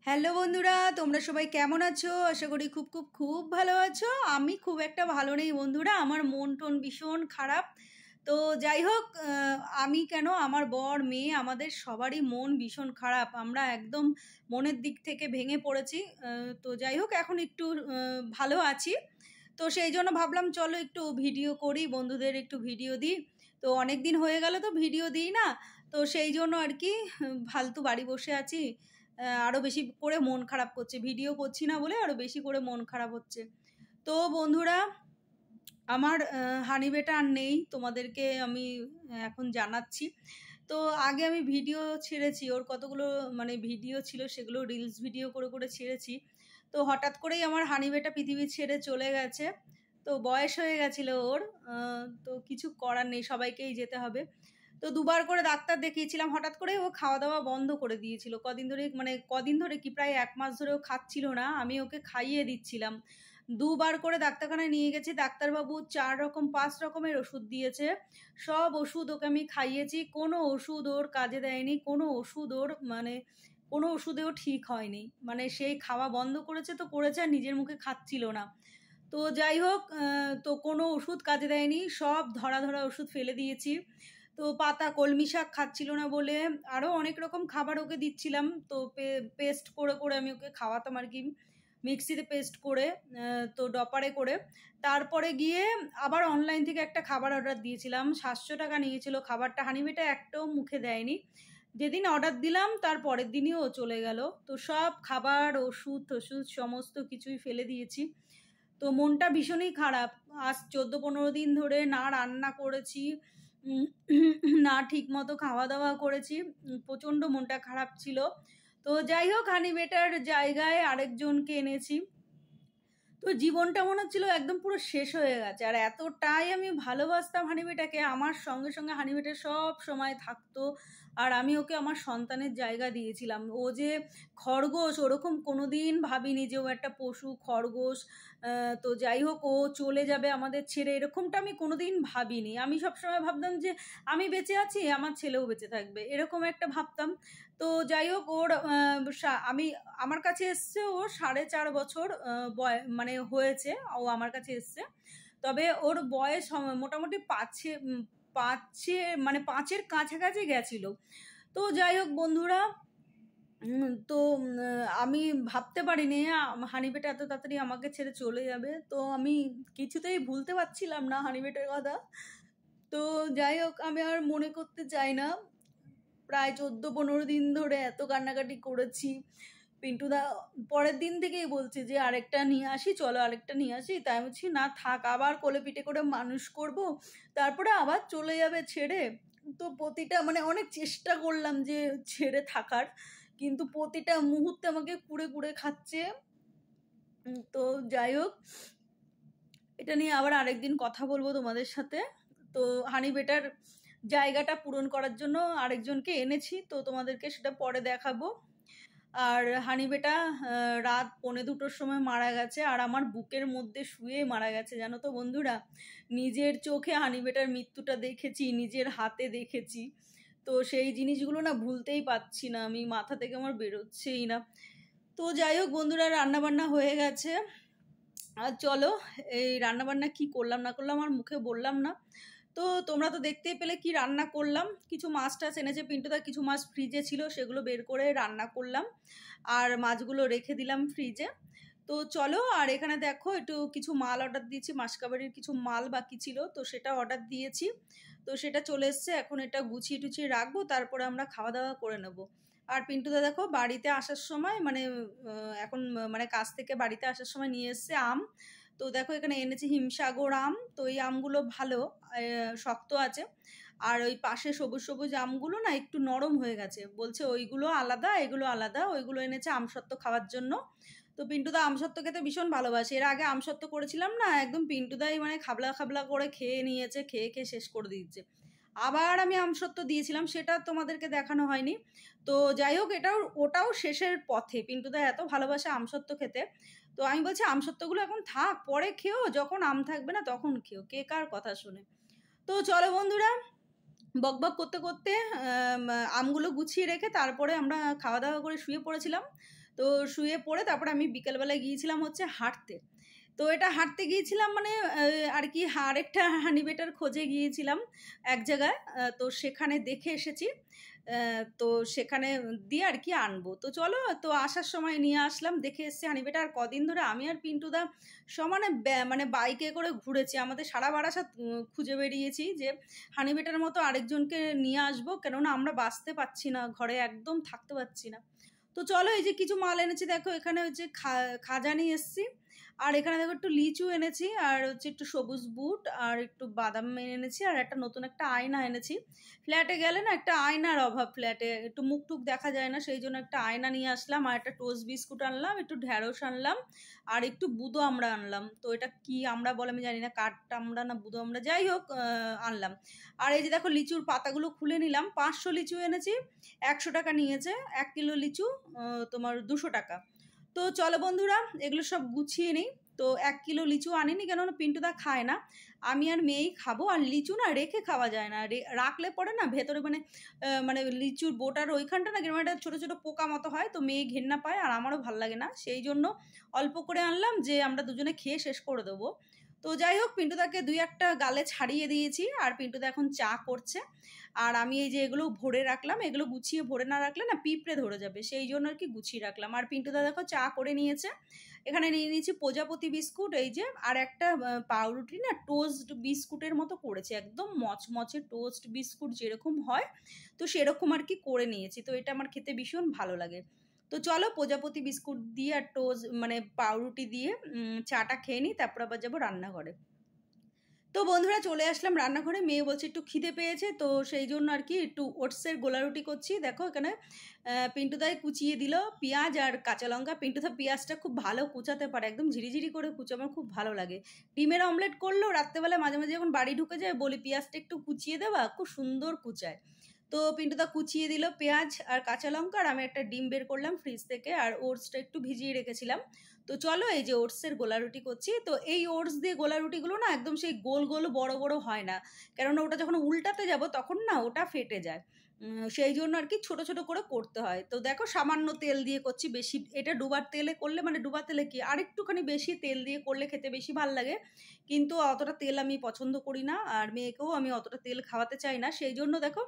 Hello বন্ধুরা, তোমরা সবাই কেমন আছো? আশা করি খুব খুব খুব ভালো আছো। আমি খুব একটা ভালো নেই বন্ধুরা, আমার মন টন ভীষণ খারাপ। তো যাই হোক, আমি কেন, আমার বর মেয়ে আমাদের সবারই মন ভীষণ খারাপ। আমরা একদম মনের দিক থেকে ভেঙে পড়েছি। তো যাই হোক, এখন একটু ভালো আছি। তো সেই জন্য ভাবলাম চলো একটু ভিডিও করি, বন্ধুদের একটু ভিডিও দিই। তো অনেক দিন হয়ে গেল তো ভিডিও দিই না। তো সেই জন্য আর কি ফালতু বাড়ি বসে আছি। আরও বেশি করে মন খারাপ করছে, ভিডিও করছি না বলে আরও বেশি করে মন খারাপ হচ্ছে। তো বন্ধুরা, আমার হানি বেটা আর নেই, তোমাদেরকে আমি এখন জানাচ্ছি। তো আগে আমি ভিডিও ছেড়েছি, ওর কতগুলো মানে ভিডিও ছিল, সেগুলো রিলস ভিডিও করে করে ছেড়েছি। তো হঠাৎ করেই আমার হানি বেটা পৃথিবী ছেড়ে চলে গেছে। তো বয়স হয়ে গেছিলো ওর, তো কিছু করার নেই, সবাইকেই যেতে হবে। তো দুবার করে ডাক্তার দেখিয়েছিলাম, হঠাৎ করে ও খাওয়া দাওয়া বন্ধ করে দিয়েছিল কদিন ধরে কি প্রায় 1 মাস ধরে ও খাচ্ছিল না, আমি ওকে খাইয়ে দিচ্ছিলাম। দুবার করে ডাক্তারখানায় নিয়ে গেছি, ডাক্তারবাবু 4 রকম 5 রকমের ওষুধ দিয়েছে। সব ওষুধ ওকে আমি খাইয়েছি, কোনো ওষুধ ওর কাজে দেয়নি, কোনো ওষুধ ওর কোনো ওষুধেও ঠিক হয়নি। মানে সেই খাওয়া বন্ধ করেছে তো করেছে, আর নিজের মুখে খাচ্ছিল না। তো যাই হোক, তো কোনো ওষুধ কাজে দেয়নি, সব ধরা ধরা ওষুধ ফেলে দিয়েছি। তো পাতা কলমি শাক খাচ্ছিল না বলে আরও অনেক রকম খাবার ওকে দিচ্ছিলাম। তো পেস্ট করে করে আমি ওকে খাওয়াতাম আর কি, মিক্সিতে পেস্ট করে, তো ডপারে করে। তারপরে গিয়ে আবার অনলাইন থেকে একটা খাবার অর্ডার দিয়েছিলাম, 700 টাকা নিয়েছিল খাবারটা, হানিবেটা একটাও মুখে দেয়নি। যেদিন অর্ডার দিলাম তার পরের দিনই ও চলে গেল। তো সব খাবার ওষুধ সমস্ত কিছুই ফেলে দিয়েছি। তো মনটা ভীষণই খারাপ। আজ 14-15 দিন ধরে না রান্না করেছি, না ঠিক মতো খাওয়া দাওয়া করেছি, প্রচণ্ড মনটা খারাপ ছিল। তো যাই হোক, হানি বেটার জায়গায় আরেকজনকে এনেছি। তো জীবনটা মনে হচ্ছিল একদম পুরো শেষ হয়ে গেছে। আর এতটাই আমি ভালোবাসতাম হানিবেটাকে, আমার সঙ্গে সঙ্গে হানিবেটা সব সময় থাকতো। আর আমি ওকে আমার সন্তানের জায়গা দিয়েছিলাম। ও যে খরগোশ, ওরকম কোনোদিন ভাবিনি যে ও একটা পশু খরগোশ। তো যাই হোক, ও চলে যাবে আমাদের ছেড়ে, এরকমটা আমি কোনোদিন ভাবিনি। আমি সবসময় ভাবতাম যে আমি বেঁচে আছি, আমার ছেলেও বেঁচে থাকবে, এরকম একটা ভাবতাম। তো যাই হোক, ওর আমি আমার কাছে এসছে ও 4.5 বছর মানে হয়েছে ও আমার কাছে এসছে। তবে ওর বয়স মোটামুটি মানে 5-এর কাছাকাছি গেছিল। তো যাই হোক বন্ধুরা, তো আমি ভাবতে পারিনি হানিবেটা এত তাড়াতাড়ি আমাকে ছেড়ে চলে যাবে। তো আমি কিছুতেই ভুলতে পারছিলাম না হানিবেটার কথা। তো যাই হোক, আমি আর মনে করতে চাই না। প্রায় 14-15 দিন ধরে এত কান্নাকাটি করেছি। পিন্টুদা পরের দিন থেকেই বলছে যে আরেকটা নিয়ে আসি, চলো আরেকটা নিয়ে আসি। তাই আমি বলছি না থাক, আবার কোলে পিঠে করে মানুষ করব, তারপরে আবার চলে যাবে ছেড়ে। তো প্রতিটা মানে অনেক চেষ্টা করলাম যে ছেড়ে থাকার, কিন্তু প্রতিটা মুহূর্তে আমাকে কুড়ে কুড়ে খাচ্ছে। তো যাই হোক, এটা নিয়ে আবার আরেকদিন কথা বলবো তোমাদের সাথে। তো হানি বেটার জায়গাটা পূরণ করার জন্য আরেকজনকে এনেছি, তো তোমাদেরকে সেটা পরে দেখাবো। আর হানি বেটা রাত 1:45-র সময় মারা গেছে, আর আমার বুকের মধ্যে শুয়ে মারা গেছে, জানো তো বন্ধুরা। নিজের চোখে হানি বেটার মৃত্যুটা দেখেছি, নিজের হাতে দেখেছি। তো সেই জিনিসগুলো না ভুলতেই পারছি না, আমি মাথা থেকে আমার বেরোচ্ছেই না। তো যাই হোক বন্ধুরা, রান্নাবান্না হয়ে গেছে। আর চলো, এই রান্নাবান্না কি করলাম না করলাম আর মুখে বললাম না। তো তোমরা তো দেখতেই পেলে কি রান্না করলাম। কিছু মাছ টাছ এনেছে পিন্টুদা, কিছু মাছ ফ্রিজে ছিল, সেগুলো বের করে রান্না করলাম, আর মাছগুলো রেখে দিলাম ফ্রিজে। তো চলো, আর এখানে দেখো একটু কিছু মাল অর্ডার দিয়েছি, মাসকাবাড়ির কিছু মাল বাকি ছিল, তো সেটা অর্ডার দিয়েছি। তো সেটা চলে এসছে, এখন এটা গুছিয়ে টুছিয়ে রাখবো, তারপরে আমরা খাওয়া দাওয়া করে নেবো। আর পিন্টুদা দেখো বাড়িতে আসার সময় মানে এখন মানে কাজ থেকে বাড়িতে আসার সময় নিয়ে এসছে আম। তো দেখো এখানে এনেছি হিমসাগর আম। তো এই আমগুলো ভালো, শক্ত আছে। আর ওই পাশে সবুজ সবুজ আমগুলো না একটু নরম হয়ে গেছে, বলছে ওইগুলো আলাদা এগুলো আলাদা। ওইগুলো এনেছে আমসত্ত্ব খাওয়ার জন্য। তো পিন্টুদা আমসত্ত্ব খেতে ভীষণ ভালোবাসে, এর আগে আমসত্ত্ব করেছিলাম না, একদম পিন্টুদাই মানে খাবলা খাবলা করে খেয়ে নিয়েছে, খেয়ে খেয়ে শেষ করে দিয়েছে। আবার আমি আমসত্ত্ব দিয়েছিলাম, সেটা তোমাদেরকে দেখানো হয়নি। তো যাই হোক, ওটাও শেষের পথে, পিন্টুদা এত ভালোবাসে আমসত্ত্ব খেতে। তো আমি বলছি আমসত্ত্বগুলো এখন থাক, পরে খেও, যখন আম থাকবে না তখন খেও, কে কার কথা শুনে। তো চলো বন্ধুরা, বকবক করতে করতে আমগুলো গুছিয়ে রেখে তারপরে আমরা খাওয়া দাওয়া করে শুয়ে পড়েছিলাম। তো তো শুয়ে পড়ে তারপরে আমি বিকেলবেলায় গিয়েছিলাম হচ্ছে হাঁটতে। তো এটা হাঁটতে গিয়েছিলাম মানে আর কি আরেকটা হানি বেটার খোঁজে গিয়েছিলাম এক জায়গায়। তো সেখানে দেখে এসেছি। তো সেখানে দিয়ে আর কি আনবো। তো চলো, তো আসার সময় নিয়ে আসলাম, দেখে এসছি হানি বেটা। আর কদিন ধরে আমি আর পিন্টুদা সমানে মানে বাইকে করে ঘুরেছি, আমাদের সারা বারাসাত খুঁজে বেরিয়েছি যে হানি বেটার মতো আরেকজনকে নিয়ে আসবো, কেননা আমরা বাঁচতে পারছি না, ঘরে একদম থাকতে পারছি না। তো চলো, এই যে কিছু মাল এনেছি দেখো, এখানে হচ্ছে খাজা নিয়ে এসছি, আর এখানে দেখো একটু লিচু এনেছি, আর হচ্ছে একটু সবুজ বুট, আর একটু বাদাম এনেছি, আর একটা নতুন একটা আয়না এনেছি। ফ্ল্যাটে গেলে না একটা আয়নার অভাব, ফ্ল্যাটে একটু মুখ টুক দেখা যায় না, সেই জন্য একটা আয়না নিয়ে আসলাম। আর একটা টোস্ট বিস্কুট আনলাম, একটু ঢ্যাঁড়স আনলাম, আর একটু বুদো আমরা আনলাম। তো এটা কি আমরা বলে আমি জানি না, কাঠটা আমরা না বুদো আমরা, যাই হোক আনলাম। আর এই যে দেখো লিচুর পাতাগুলো খুলে নিলাম, 500 লিচু এনেছি, 100 টাকা নিয়েছে। 1 কিলো লিচু তোমার 200 টাকা। তো চলো বন্ধুরা, এগুলো সব গুছিয়ে নিই। তো 1 কিলো লিচু আনিনি, কেননা পিন্টুদা খায় না, আমি আর মেয়েই খাবো। আর লিচু না রেখে খাওয়া যায় না, রাখলে পরে না ভেতরে মানে মানে লিচুর বোটার ওইখানটা না কিরকম একটা ছোটো ছোটো পোকা মতো হয়, তো মেয়ে ঘেন্না পায়, আর আমারও ভাল লাগে না, সেই জন্য অল্প করে আনলাম যে আমরা দুজনে খেয়ে শেষ করে দেবো। তো যাই হোক, পিন্টুদাকে 2-1টা গালে ছাড়িয়ে দিয়েছি, আর পিন্টুদা এখন চা করছে। আর আমি এই যে এগুলো ভরে রাখলাম, এগুলো গুছিয়ে ভরে না রাখলে না পিঁপড়ে ধরে যাবে, সেই জন্য আর কি গুছিয়ে রাখলাম। আর পিন্টুদা দেখো চা করে নিয়েছে। এখানে নিয়ে নিয়েছি প্রজাপতি বিস্কুট, এই যে, আর একটা পাউরুটি না টোস্ট বিস্কুটের মতো করেছে, একদম মচমচে টোস্ট বিস্কুট যেরকম হয়, তো সেরকম আর কি করে নিয়েছি। তো এটা আমার খেতে ভীষণ ভালো লাগে। তো চলো, প্রজাপতি বিস্কুট দিয়ে আর টোস্ট মানে পাউরুটি দিয়ে চাটা খেয়ে নিই, তারপর আবার যাবো রান্নাঘরে। তো বন্ধুরা, চলে আসলাম রান্নাঘরে, মেয়ে বলছে একটু খিদে পেয়েছে, তো সেই জন্য আর কি একটু ওটসের গোলা রুটি করছি। দেখো এখানে পিন্টুদাই কুচিয়ে দিল পেঁয়াজ আর কাঁচা লঙ্কা। পিন্টুদা পেঁয়াজটা খুব ভালো কুচাতে পারে, একদম ঝিরিঝিরি করে কুচো, আমার খুব ভালো লাগে। ডিমের অমলেট করলেও রাত্রেবেলা মাঝে মাঝে যখন বাড়ি ঢুকে যায় বলি পেঁয়াজটা একটু কুচিয়ে দেওয়া, খুব সুন্দর কুচায়। তো পিন্টুদা কুচিয়ে দিল পেঁয়াজ আর কাঁচা লঙ্কা, আর আমি একটা ডিম বের করলাম ফ্রিজ থেকে, আর ওটসটা একটু ভিজিয়ে রেখেছিলাম। তো চলো, এই যে ওটসের গোলা রুটি করছি। তো এই ওটস দিয়ে গোলা রুটিগুলো না একদম সেই গোল গোল বড় বড় হয় না, কেননা ওটা যখন উল্টাতে যাব তখন না ওটা ফেটে যায়, সেই জন্য আর কি ছোট ছোট করে করতে হয়। তো দেখো সামান্য তেল দিয়ে করছি, বেশি এটা ডুবার তেলে করলে মানে ডুবা তেলে কি আর একটুখানি বেশি তেল দিয়ে করলে খেতে বেশি ভালো লাগে, কিন্তু অতটা তেল আমি পছন্দ করি না, আর মেয়েকেও আমি অতটা তেল খাওয়াতে চাই না, সেই জন্য দেখো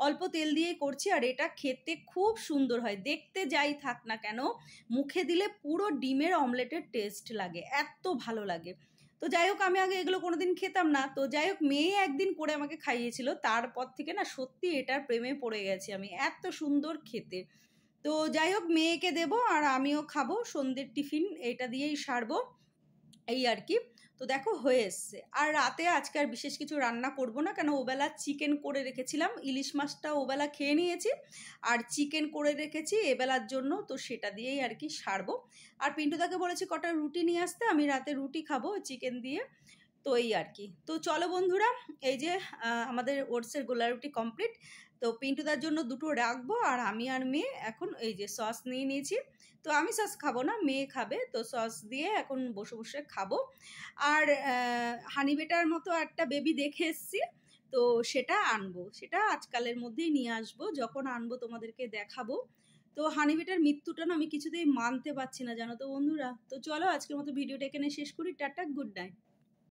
অল্প তেল দিয়েই করছি। আর এটা খেতে খুব সুন্দর হয়, দেখতে যাই থাক না কেন মুখে দিলে পুরো ডিমের অমলেটের টেস্ট লাগে, এত ভালো লাগে। তো যাই হোক, আমি আগে এগুলো কোনোদিন খেতাম না, তো যাই হোক মেয়ে একদিন করে আমাকে খাইয়েছিল, তারপর থেকে না সত্যি এটার প্রেমে পড়ে গেছি আমি, এত সুন্দর খেতে। তো যাই হোক, মেয়েকে দেবো আর আমিও খাবো, সন্ধ্যের টিফিন এটা দিয়েই সারবো, এই আর কি। তো দেখো হয়ে এসছে। আর রাতে আজকে আর বিশেষ কিছু রান্না করব না, কেন ওবেলা চিকেন করে রেখেছিলাম, ইলিশ মাছটা ওবেলা খেয়ে নিয়েছি, আর চিকেন করে রেখেছি এবেলার জন্য, তো সেটা দিয়েই আর কি সারবো। আর পিন্টুদাকে বলেছি কটা রুটি নিয়ে আসতে, আমি রাতে রুটি খাবো চিকেন দিয়ে। তো এই আর কি। তো চলো বন্ধুরা, এই যে আমাদের ওটসের গোলা রুটি কমপ্লিট। তো পিন্টুদার জন্য দুটো রাখবো, আর আমি আর মেয়ে এখন এই যে সস নিয়ে নিয়েছি। তো আমি সস খাবো না, মেয়ে খাবে, তো সস দিয়ে এখন বসে বসে খাবো। আর হানি বেটার মতো একটা বেবি দেখে এসছি, তো সেটা আনবো, সেটা আজকালের মধ্যেই নিয়ে আসবো, যখন আনবো তোমাদেরকে দেখাবো। তো হানি বেটার মৃত্যুটা না আমি কিছুতেই মানতে পারছি না, জানো তো বন্ধুরা। তো চলো আজকের মতো ভিডিওটা এখানে শেষ করি, টাটা, গুড নাইট।